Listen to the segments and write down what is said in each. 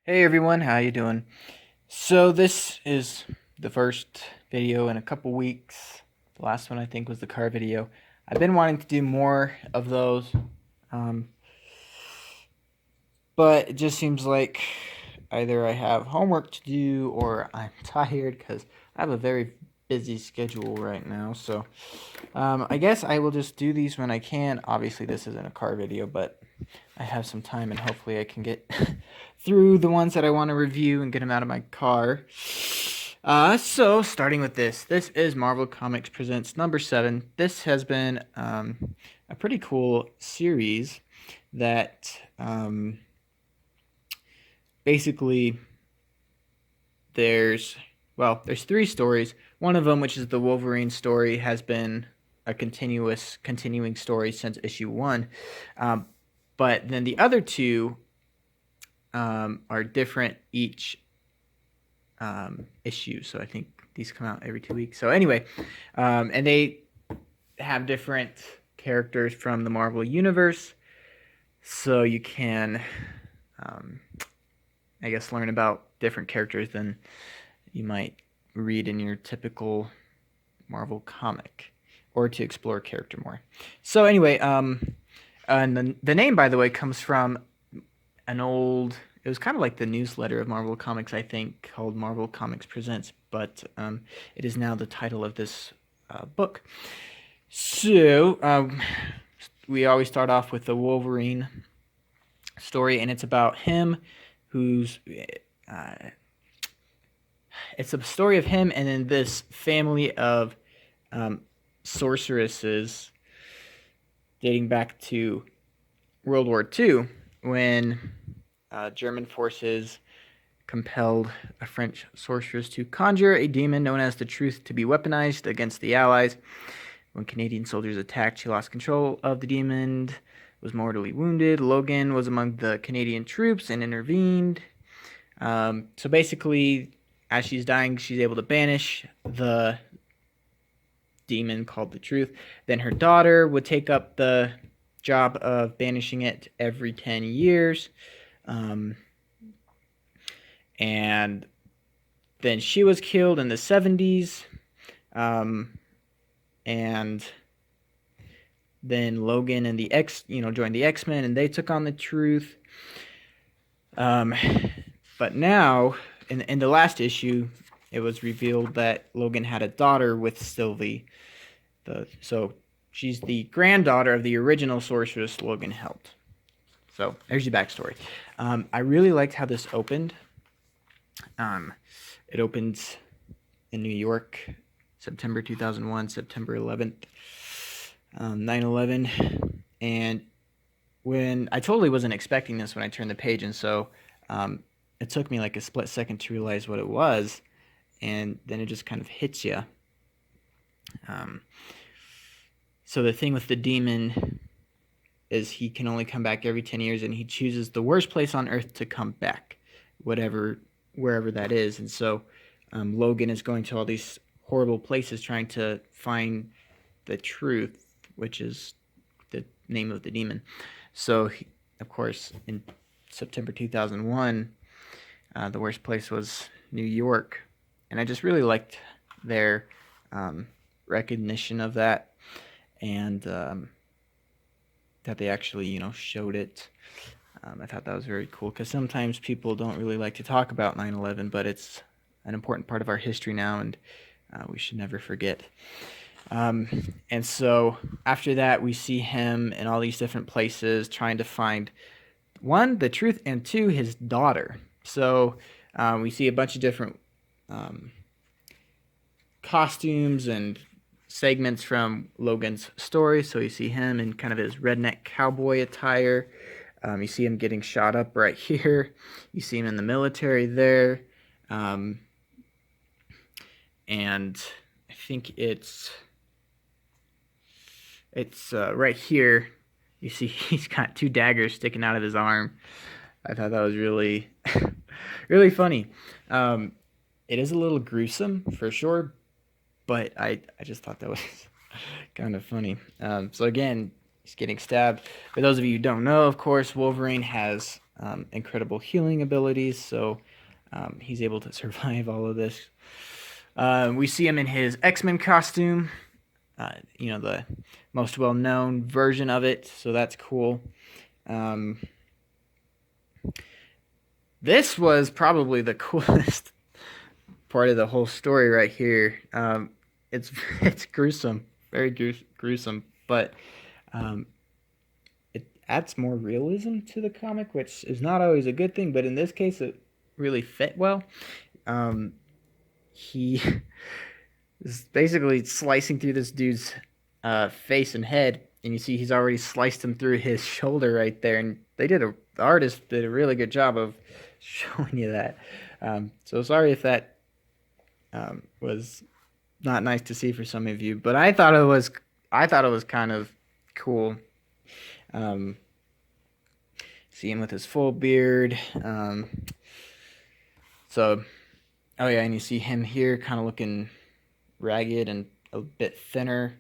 Hey everyone, how you doing? So this is the first video in a couple weeks. The last one I think was the car video. I've been wanting to do more of those, um, but it just seems like either I have homework to do or I'm tired because I have a very busy schedule right now. So I guess I will just do these when I can. Obviously this isn't a car video, but I have some time and hopefully I can get through the ones that I want to review and get them out of my car. So starting with this is Marvel Comics Presents number 7. This has been a pretty cool series that basically there's 3 stories. One of them, which is the Wolverine story, has been a continuing story since issue 1. But then the other 2 are different each issue. So I think these come out every 2 weeks. So anyway, and they have different characters from the Marvel Universe. So you can, I guess, learn about different characters than you might read in your typical Marvel comic, or to explore a character more. So anyway, and the name, by the way, comes from an old, it was kind of like the newsletter of Marvel Comics, I think, called Marvel Comics Presents, but it is now the title of this book. So we always start off with the Wolverine story, and it's about him who's it's a story of him and then this family of sorceresses dating back to World War II, when German forces compelled a French sorceress to conjure a demon known as the Truth to be weaponized against the Allies. When Canadian soldiers attacked, she lost control of the demon, was mortally wounded. Logan was among the Canadian troops and intervened. So basically, as she's dying, she's able to banish the demon called the Truth. Then her daughter would take up the job of banishing it every 10 years. And then she was killed in the 70s. And then Logan and joined the X-Men, and they took on the Truth. But now, in the last issue, it was revealed that Logan had a daughter with Sylvie. So she's the granddaughter of the original sorceress Logan helped. So there's your backstory. I really liked how this opened. It opens in New York, September 2001, September 11th, 9/11. And when I totally wasn't expecting this when I turned the page, and so it took me like a split second to realize what it was, and then it just kind of hits you. So the thing with the demon is he can only come back every 10 years, and he chooses the worst place on Earth to come back, wherever that is. And so Logan is going to all these horrible places trying to find the truth, which is the name of the demon. So, of course, in September 2001, the worst place was New York. And I just really liked their recognition of that, and that they actually, showed it. I thought that was very cool, because sometimes people don't really like to talk about 9/11, but it's an important part of our history now, and we should never forget. And so after that, we see him in all these different places trying to find, 1, the truth, and 2, his daughter. So we see a bunch of different costumes and segments from Logan's story. So you see him in kind of his redneck cowboy attire. You see him getting shot up right here. You see him in the military there. And I think it's right here. You see he's got 2 daggers sticking out of his arm. I thought that was really, really funny. It is a little gruesome for sure, but I just thought that was kind of funny. So again, he's getting stabbed. For those of you who don't know, of course, Wolverine has incredible healing abilities, so he's able to survive all of this. We see him in his X-Men costume, the most well-known version of it, so that's cool. This was probably the coolest part of the whole story right here. It's gruesome, very gruesome, but it adds more realism to the comic, which is not always a good thing, but in this case it really fit well. He is basically slicing through this dude's face and head, and you see he's already sliced him through his shoulder right there, and the artist did a really good job of showing you that. So sorry if that was not nice to see for some of you, but I thought it was kind of cool. See him with his full beard. Oh yeah, and you see him here kind of looking ragged and a bit thinner.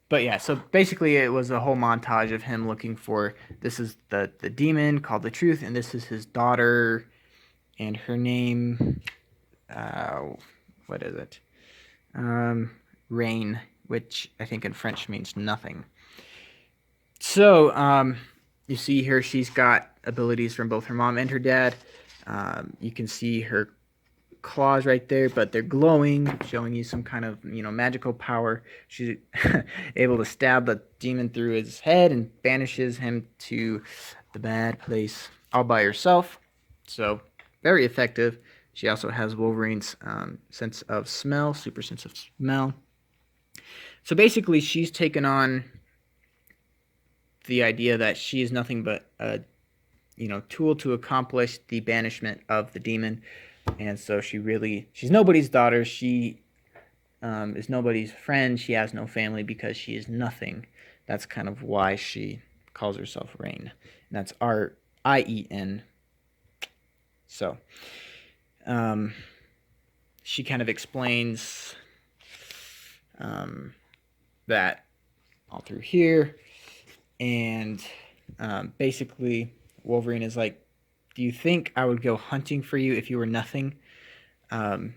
But yeah, so basically it was a whole montage of him looking for, this is the demon called the Truth, and this is his daughter, and her name, what is it? Rain, which I think in French means nothing. So, you see here she's got abilities from both her mom and her dad. You can see her claws right there, but they're glowing, showing you some kind of magical power. She's able to stab the demon through his head and banishes him to the bad place all by herself. So very effective. She also has Wolverine's sense of smell, super sense of smell. So basically she's taken on the idea that she is nothing but a tool to accomplish the banishment of the demon. And so she's nobody's daughter. She is nobody's friend. She has no family because she is nothing. That's kind of why she calls herself Rain. And that's R-I-E-N. So, she kind of explains that all through here. And basically, Wolverine is like, do you think I would go hunting for you if you were nothing? And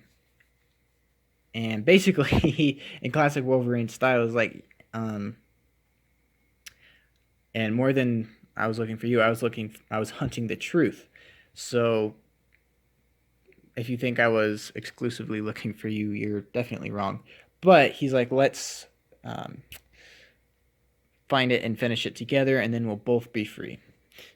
basically, in classic Wolverine style, is like, and more than I was looking for you, I was hunting the truth. So, if you think I was exclusively looking for you, you're definitely wrong. But he's like, let's find it and finish it together, and then we'll both be free.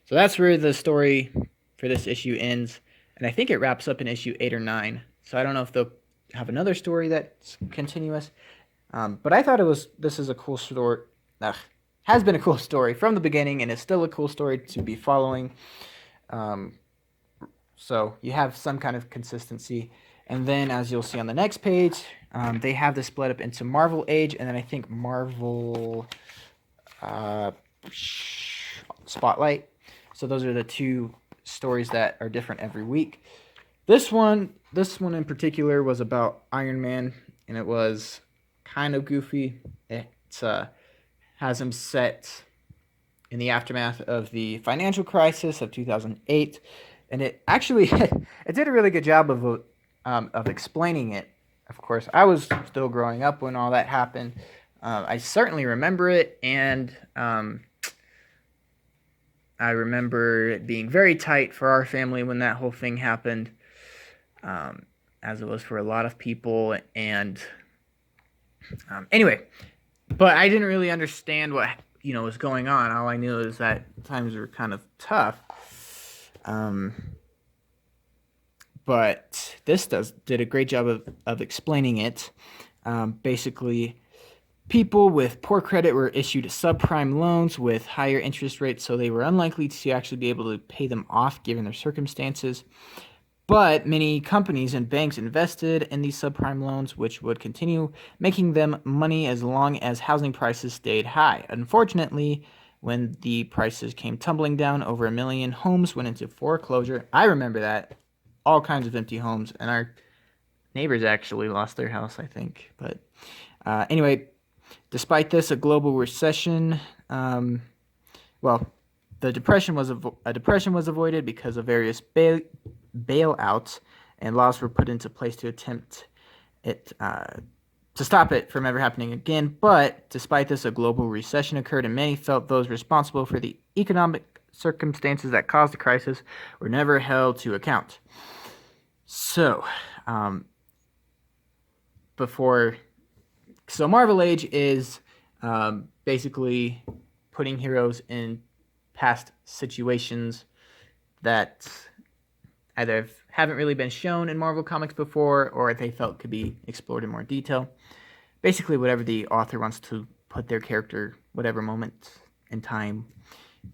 So that's where the story for this issue ends, and I think it wraps up in issue 8 or 9. So I don't know if they'll have another story that's continuous, but I thought this is a cool story. Has been a cool story from the beginning, and it's still a cool story to be following. So you have some kind of consistency, and then as you'll see on the next page, they have this split up into Marvel Age, and then I think Marvel Spotlight. So those are the two stories that are different every week. This one in particular was about Iron Man, and it was kind of goofy. It has him set in the aftermath of the financial crisis of 2008, and it actually it did a really good job of explaining it. Of course, I was still growing up when all that happened. I certainly remember it, and I remember it being very tight for our family when that whole thing happened, as it was for a lot of people. And anyway, but I didn't really understand what was going on. All I knew is that times were kind of tough. But this did a great job of explaining it. Basically, people with poor credit were issued subprime loans with higher interest rates, so they were unlikely to actually be able to pay them off given their circumstances. But many companies and banks invested in these subprime loans, which would continue making them money as long as housing prices stayed high. Unfortunately, when the prices came tumbling down, over 1 million homes went into foreclosure. I remember that. All kinds of empty homes, and our neighbors actually lost their house, I think. But anyway, despite this, a global recession well, the depression was a depression was avoided because of various bailouts, and laws were put into place to attempt it to stop it from ever happening again. But despite this, a global recession occurred, and many felt those responsible for the economic circumstances that caused the crisis were never held to account. So, Marvel Age is basically putting heroes in past situations that either haven't really been shown in Marvel Comics before, or they felt could be explored in more detail. Basically, whatever the author wants to put their character, whatever moment in time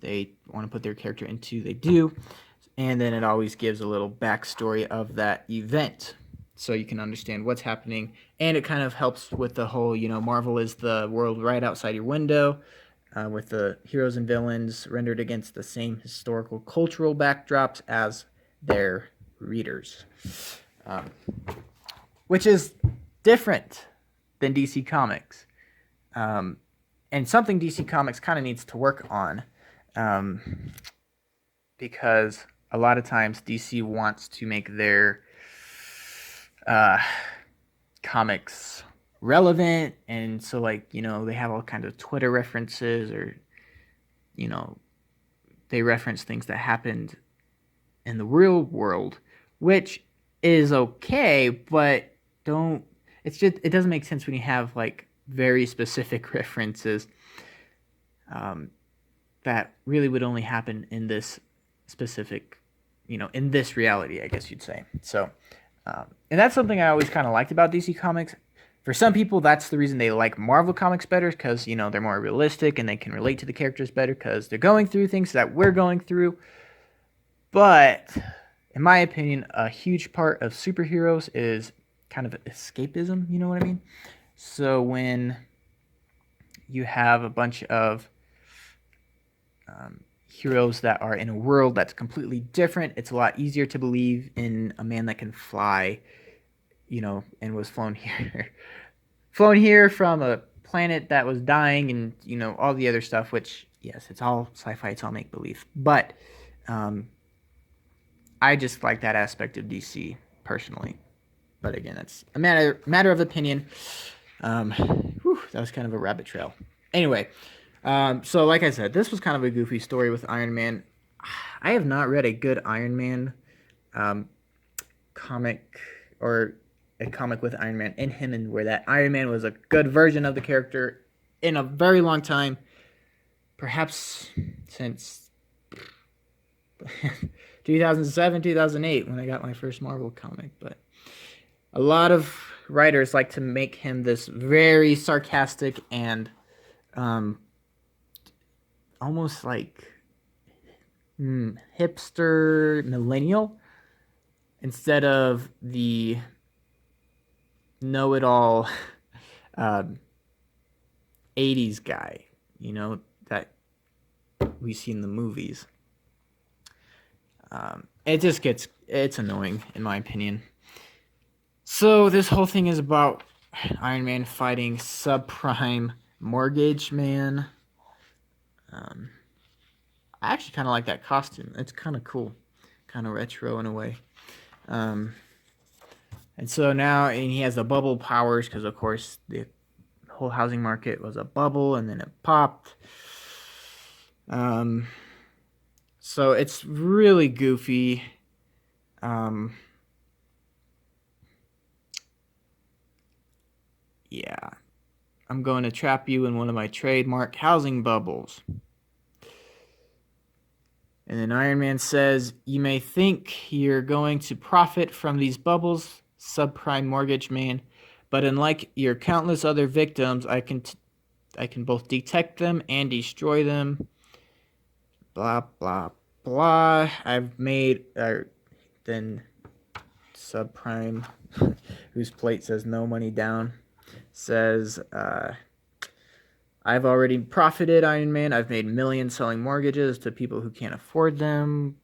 they want to put their character into, they do. And then it always gives a little backstory of that event, so you can understand what's happening. And it kind of helps with the whole, Marvel is the world right outside your window, with the heroes and villains rendered against the same historical cultural backdrops as their readers, which is different than DC Comics, and something DC Comics kind of needs to work on, because a lot of times DC wants to make their comics relevant, and so they have all kinds of Twitter references, or they reference things that happened in the real world, which is okay, but it doesn't make sense when you have very specific references that really would only happen in this specific, in this reality, I guess you'd say. So, and that's something I always kind of liked about DC Comics. For some people, that's the reason they like Marvel Comics better, because, they're more realistic and they can relate to the characters better because they're going through things that we're going through. But, in my opinion, a huge part of superheroes is kind of escapism, you know what I mean? So when you have a bunch of heroes that are in a world that's completely different, it's a lot easier to believe in a man that can fly, and was flown here from a planet that was dying, and all the other stuff, which, yes, it's all sci-fi, it's all make-believe, but I just like that aspect of DC personally. But again, that's a matter of opinion. That was kind of a rabbit trail. Anyway, so like I said, this was kind of a goofy story with Iron Man. I have not read a good Iron Man comic, or a comic with Iron Man in him, and where that Iron Man was a good version of the character in a very long time. Perhaps since 2007, 2008, when I got my first Marvel comic. But a lot of writers like to make him this very sarcastic and almost like hipster millennial, instead of the know-it-all 80s guy, that we see in the movies. It's annoying, in my opinion. So this whole thing is about Iron Man fighting Subprime Mortgage Man. I actually kind of like that costume. It's kind of cool, kind of retro in a way. And so now, and he has the bubble powers, because of course the whole housing market was a bubble, and then it popped. So it's really goofy. Yeah. I'm going to trap you in one of my trademark housing bubbles. And then Iron Man says, "You may think you're going to profit from these bubbles, Subprime Mortgage Man, but unlike your countless other victims, I can both detect them and destroy them. Blah, blah, blah. I've made..." Then Subprime, whose plate says no money down, says, "I've already profited, Iron Man. I've made millions selling mortgages to people who can't afford them."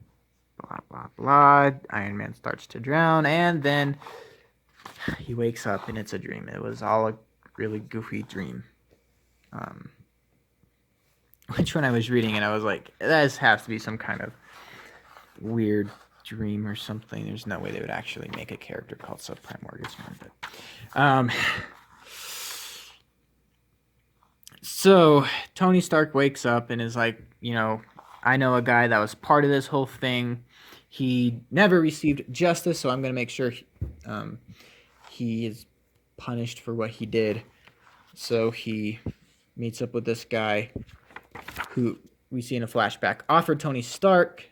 Blah, blah, blah. Iron Man starts to drown, and then he wakes up, and it's a dream. It was all a really goofy dream. which when I was reading it, I was like, that has to be some kind of weird dream or something. There's no way they would actually make a character called Subprime Mortgage Man. But, so Tony Stark wakes up and is like, I know a guy that was part of this whole thing. He never received justice, so I'm going to make sure he is punished for what he did. So he meets up with this guy who we see in a flashback offered Tony Stark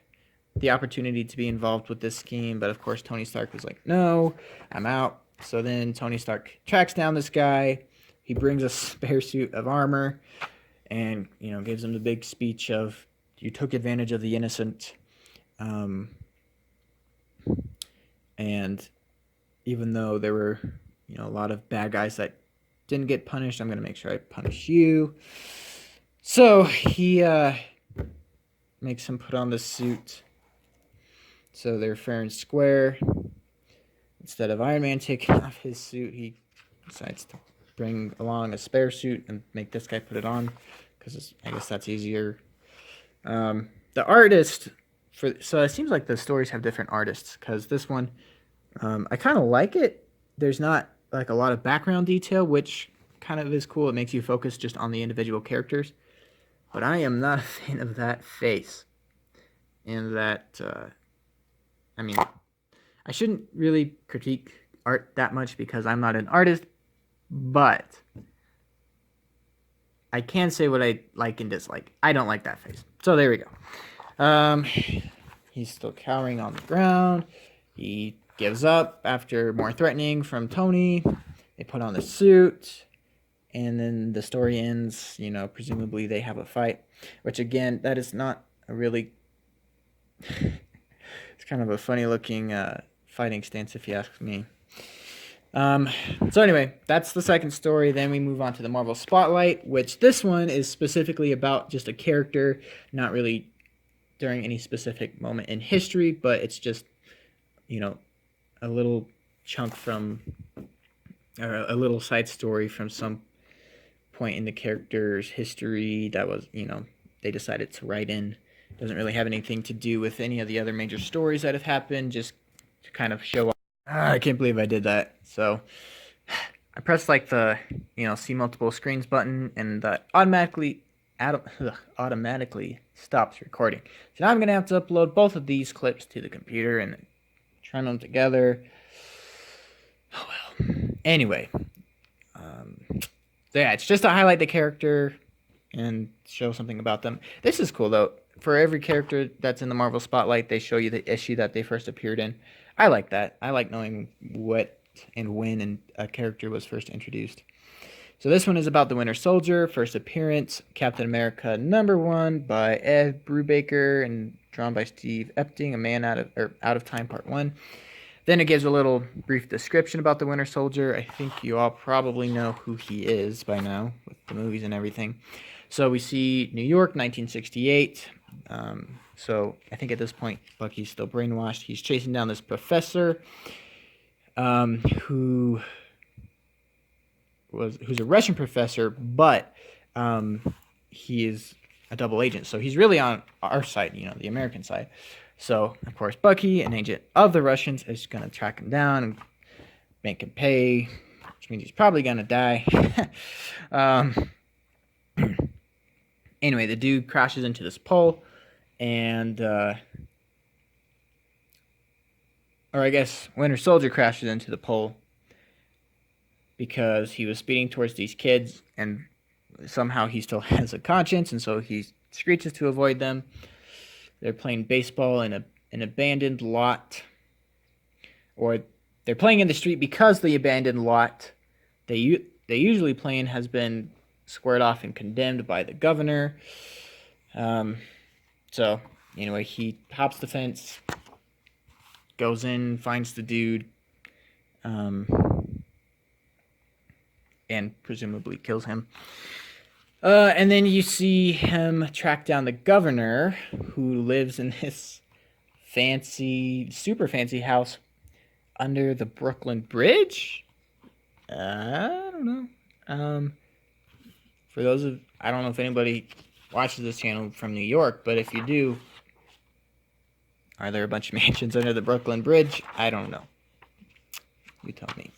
the opportunity to be involved with this scheme, but of course Tony Stark was like, no, I'm out. So then Tony Stark tracks down this guy. He brings a spare suit of armor and, gives him the big speech of, you took advantage of the innocent. And even though there were, a lot of bad guys that didn't get punished, I'm going to make sure I punish you. So he makes him put on the suit. So they're fair and square. Instead of Iron Man taking off his suit, he decides to bring along a spare suit and make this guy put it on, because I guess that's easier. The artist so it seems like the stories have different artists, because this one, I kind of like it. There's not like a lot of background detail, which kind of is cool. It makes you focus just on the individual characters. But I am not a fan of that face. And that, I shouldn't really critique art that much because I'm not an artist, but I can say what I like and dislike. I don't like that face. So there we go. He's still cowering on the ground. He gives up after more threatening from Tony. They put on the suit, and then the story ends. Presumably they have a fight, which again, that is not a really... it's kind of a funny looking fighting stance, if you ask me. So anyway, that's the second story. Then we move on to the Marvel Spotlight, which this one is specifically about just a character, not really during any specific moment in history, but it's just, a little chunk from, or a little side story from some point in the character's history that was, they decided to write in. Doesn't really have anything to do with any of the other major stories that have happened, just to kind of show off. I can't believe I did that. So I pressed the, see multiple screens button, and that automatically stops recording. So now I'm going to have to upload both of these clips to the computer and turn them together. Oh well. Anyway, so yeah, it's just to highlight the character and show something about them. This is cool though. For every character that's in the Marvel Spotlight, they show you the issue that they first appeared in. I like that. I like knowing what and when a character was first introduced. So this one is about the Winter Soldier, first appearance, Captain America #1 by Ed Brubaker and drawn by Steve Epting, A Man Out of Time Part 1. Then it gives a little brief description about the Winter Soldier. I think you all probably know who he is by now with the movies and everything. So we see New York, 1968. So I think at this point, Bucky's still brainwashed. He's chasing down this professor who's a Russian professor, but he is a double agent. So he's really on our side, the American side. So, of course, Bucky, an agent of the Russians, is going to track him down and make him pay, which means he's probably going to die. Anyway, the dude crashes into this pole, and, or I guess Winter Soldier crashes into the pole because he was speeding towards these kids, and somehow he still has a conscience, and so he screeches to avoid them. They're playing baseball in an abandoned lot, or they're playing in the street because the abandoned lot they usually play in has been squared off and condemned by the governor. So anyway, he hops the fence, goes in, finds the dude, and presumably kills him. And then you see him track down the governor, who lives in this super fancy house under the Brooklyn Bridge. I don't know. I don't know if anybody watches this channel from New York, but if you do, are there a bunch of mansions under the Brooklyn Bridge? I don't know. You tell me.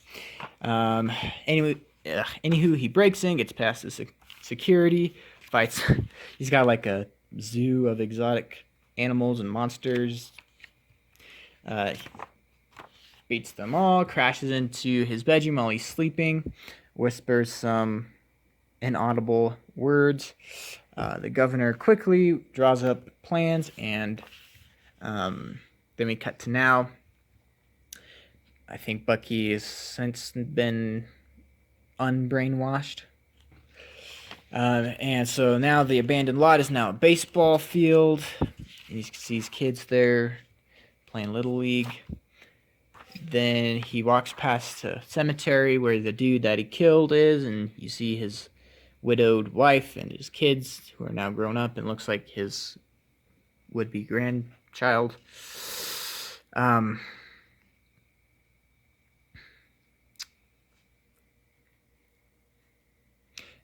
Anywho, he breaks in, gets past the security, fights. He's got like a zoo of exotic animals and monsters. Beats them all, crashes into his bedroom while he's sleeping, whispers some inaudible words. The governor quickly draws up plans, and then we cut to now. I think Bucky has since been unbrainwashed. And so now the abandoned lot is now a baseball field. He sees kids there playing Little League. Then he walks past a cemetery where the dude that he killed is, and you see his widowed wife and his kids, who are now grown up and looks like his would-be grandchild.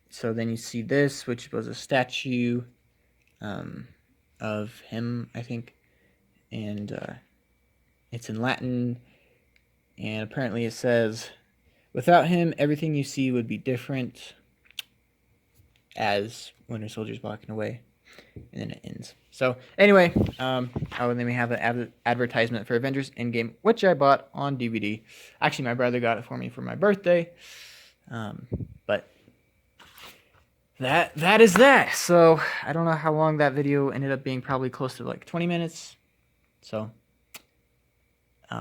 So then you see this, which was a statue of him, I think, and it's in Latin, and apparently it says, "Without him, everything you see would be different," as Winter Soldier's walking away, and then it ends. So anyway, and then we have an advertisement for Avengers Endgame, which I bought on DVD. Actually, my brother got it for me for my birthday, but that is that. So I don't know how long that video ended up being, probably close to like 20 minutes. So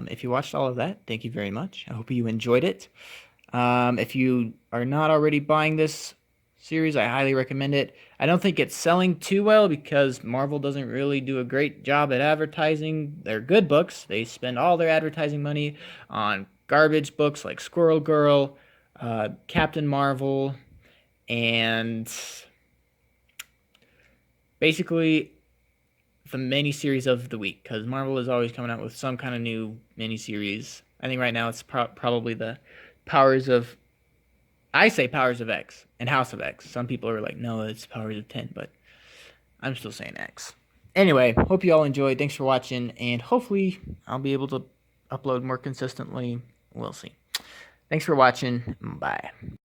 if you watched all of that, thank you very much. I hope you enjoyed it. If you are not already buying this series, I highly recommend it. I don't think it's selling too well because Marvel doesn't really do a great job at advertising. They're good books. They spend all their advertising money on garbage books like Squirrel Girl, Captain Marvel, and basically the miniseries of the week, because Marvel is always coming out with some kind of new miniseries. I think right now it's probably the Powers of... I say Powers of X and House of X. Some people are like, no, it's Powers of 10, but I'm still saying X. Anyway, hope you all enjoyed. Thanks for watching, and hopefully I'll be able to upload more consistently. We'll see. Thanks for watching. Bye.